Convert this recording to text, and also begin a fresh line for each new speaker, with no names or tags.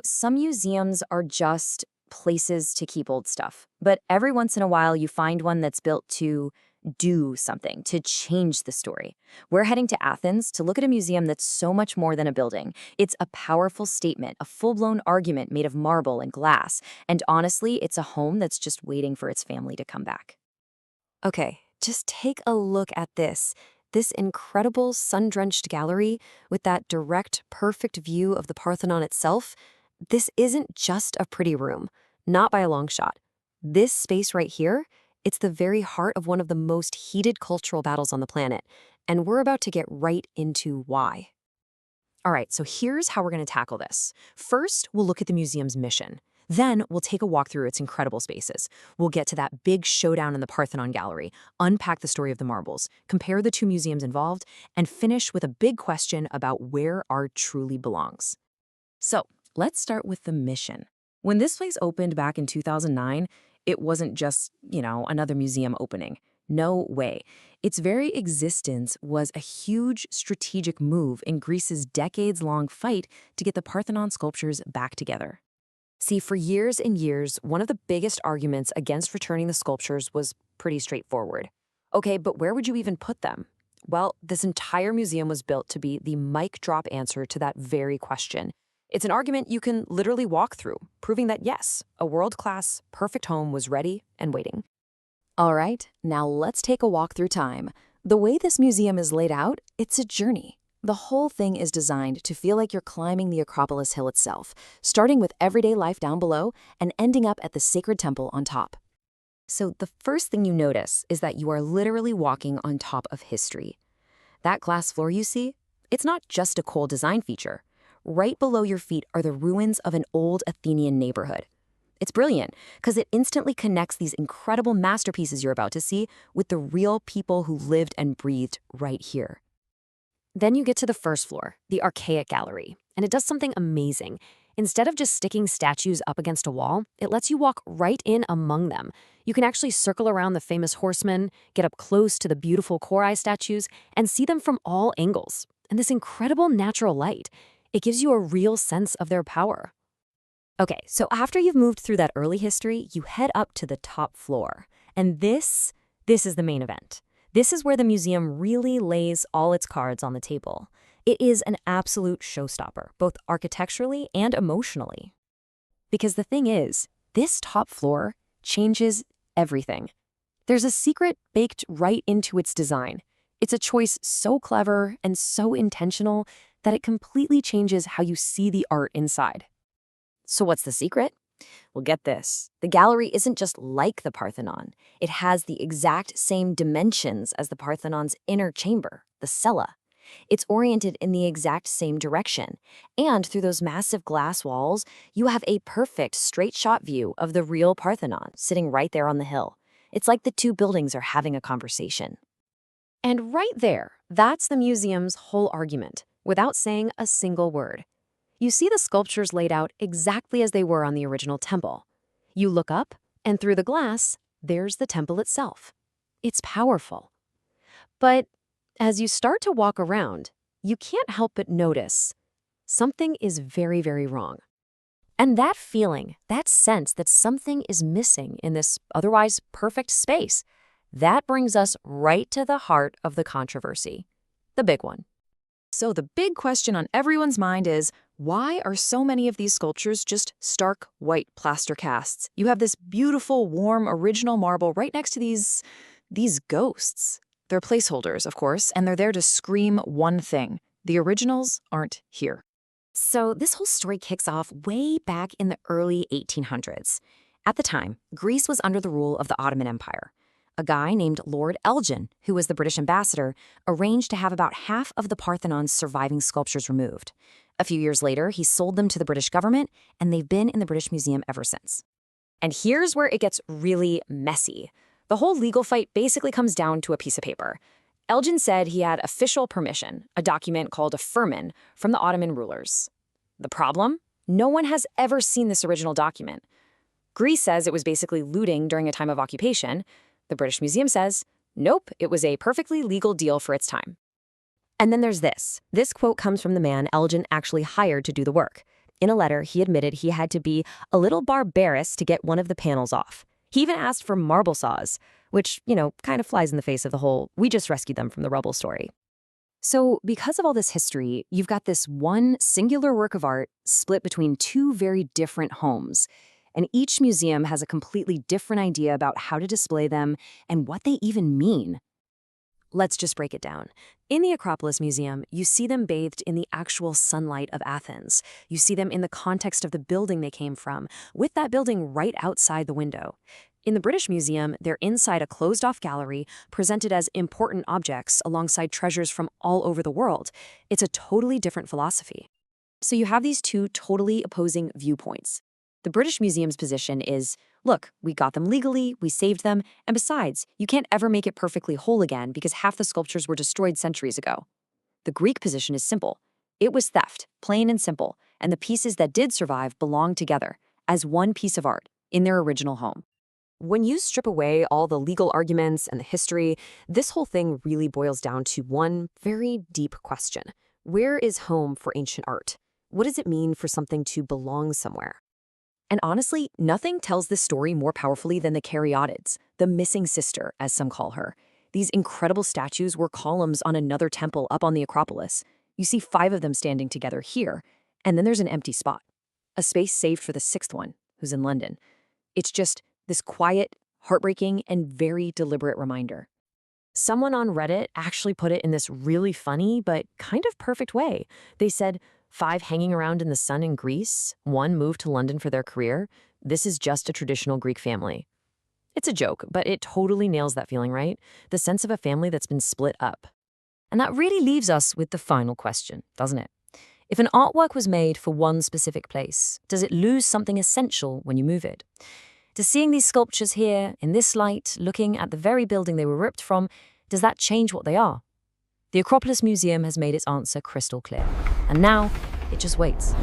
Some museums are just places to keep old stuff, but every once in a while you find one that's built to do something, to change the story. We're heading to Athens to look at a museum that's so much more than a building. It's a powerful statement, a full-blown argument made of marble and glass, and honestly, it's a home that's just waiting for its family to come back. Okay, just take a look at this. This incredible sun-drenched gallery with that direct, perfect view of the Parthenon itself. This isn't just a pretty room, not by a long shot. This space right here, it's the very heart of one of the most heated cultural battles on the planet, and we're about to get right into why. All right, so here's how we're going to tackle this. First, we'll look at the museum's mission. Then, we'll take a walk through its incredible spaces. We'll get to that big showdown in the Parthenon Gallery, unpack the story of the marbles, compare the two museums involved, and finish with a big question about where art truly belongs. So, let's start with the mission. When this place opened back in 2009, it wasn't just, another museum opening. No way. Its very existence was a huge strategic move in Greece's decades-long fight to get the Parthenon sculptures back together. See, for years and years, one of the biggest arguments against returning the sculptures was pretty straightforward. Okay, but where would you even put them? Well, this entire museum was built to be the mic drop answer to that very question. It's an argument you can literally walk through, proving that yes, a world-class, perfect home was ready and waiting. All right, now let's take a walk through time. The way this museum is laid out, it's a journey. The whole thing is designed to feel like you're climbing the Acropolis hill itself, starting with everyday life down below and ending up at the sacred temple on top. So the first thing you notice is that you are literally walking on top of history. That glass floor you see, it's not just a cool design feature. Right below your feet are the ruins of an old Athenian neighborhood. It's brilliant because it instantly connects these incredible masterpieces you're about to see with the real people who lived and breathed right here. Then you get to the first floor, the Archaic Gallery, and it does something amazing. Instead of just sticking statues up against a wall, it lets you walk right in among them. You can actually circle around the famous horsemen, get up close to the beautiful Chori statues, and see them from all angles. And this incredible natural light, it gives you a real sense of their power. Okay, so after you've moved through that early history, you head up to the top floor. And this is the main event. This is where the museum really lays all its cards on the table. It is an absolute showstopper, both architecturally and emotionally. Because the thing is, this top floor changes everything. There's a secret baked right into its design. It's a choice so clever and so intentional that it completely changes how you see the art inside. So what's the secret? Well, get this. The gallery isn't just like the Parthenon. It has the exact same dimensions as the Parthenon's inner chamber, the cella. It's oriented in the exact same direction. And through those massive glass walls, you have a perfect straight-shot view of the real Parthenon sitting right there on the hill. It's like the two buildings are having a conversation. And right there, that's the museum's whole argument, without saying a single word. You see the sculptures laid out exactly as they were on the original temple. You look up, and through the glass, there's the temple itself. It's powerful. But as you start to walk around, you can't help but notice something is very, very wrong. And that feeling, that sense that something is missing in this otherwise perfect space, that brings us right to the heart of the controversy, the big one. So the big question on everyone's mind is, why are so many of these sculptures just stark white plaster casts? You have this beautiful, warm, original marble right next to these ghosts. They're placeholders, of course, and they're there to scream one thing. The originals aren't here. So this whole story kicks off way back in the early 1800s. At the time, Greece was under the rule of the Ottoman Empire. A guy named Lord Elgin, who was the British ambassador, arranged to have about half of the Parthenon's surviving sculptures removed. A few years later, he sold them to the British government, and they've been in the British Museum ever since. And here's where it gets really messy. The whole legal fight basically comes down to a piece of paper. Elgin said he had official permission, a document called a firman, from the Ottoman rulers. The problem? No one has ever seen this original document. Greece says it was basically looting during a time of occupation. The British Museum says, nope, it was a perfectly legal deal for its time. And then there's this. This quote comes from the man Elgin actually hired to do the work. In a letter, he admitted he had to be a little barbarous to get one of the panels off. He even asked for marble saws, which, kind of flies in the face of the whole "we just rescued them from the rubble" story. So, because of all this history, you've got this one singular work of art split between two very different homes. And each museum has a completely different idea about how to display them and what they even mean. Let's just break it down. In the Acropolis Museum, you see them bathed in the actual sunlight of Athens. You see them in the context of the building they came from, with that building right outside the window. In the British Museum, they're inside a closed-off gallery, presented as important objects alongside treasures from all over the world. It's a totally different philosophy. So you have these two totally opposing viewpoints. The British Museum's position is, look, we got them legally, we saved them, and besides, you can't ever make it perfectly whole again because half the sculptures were destroyed centuries ago. The Greek position is simple. It was theft, plain and simple, and the pieces that did survive belonged together as one piece of art in their original home. When you strip away all the legal arguments and the history, this whole thing really boils down to one very deep question. Where is home for ancient art? What does it mean for something to belong somewhere? And honestly, nothing tells this story more powerfully than the Caryatids, the missing sister, as some call her. These incredible statues were columns on another temple up on the Acropolis. You see 5 of them standing together here, and then there's an empty spot. A space saved for the 6th one, who's in London. It's just this quiet, heartbreaking, and very deliberate reminder. Someone on Reddit actually put it in this really funny but kind of perfect way. They said, 5 hanging around in the sun in Greece, 1 moved to London for their career. This is just a traditional Greek family. It's a joke, but it totally nails that feeling, right? The sense of a family that's been split up. And that really leaves us with the final question, doesn't it? If an artwork was made for one specific place, does it lose something essential when you move it? Does seeing these sculptures here, in this light, looking at the very building they were ripped from, does that change what they are? The Acropolis Museum has made its answer crystal clear. And now, it just waits.